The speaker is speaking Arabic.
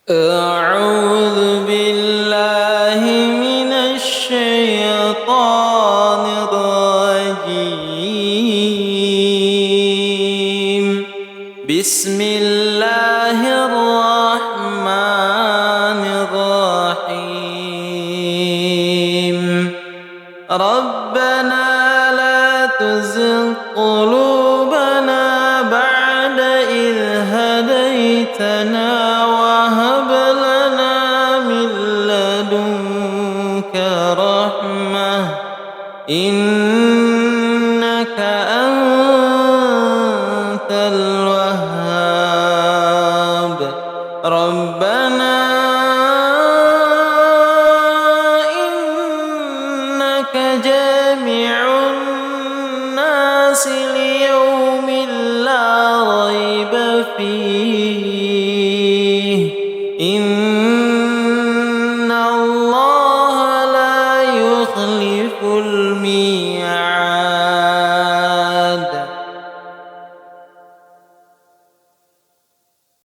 أعوذ بالله من الشيطان الرجيم. بسم الله الرحمن الرحيم. ربنا لا تزغ قلوبنا بعد إذ هديتنا وهب لنا من لدنك رحمة إنك أنت الوهاب. ربنا إنك جامع الناس ليوم لا ريب فيه إن الله لا يخلف الميعاد.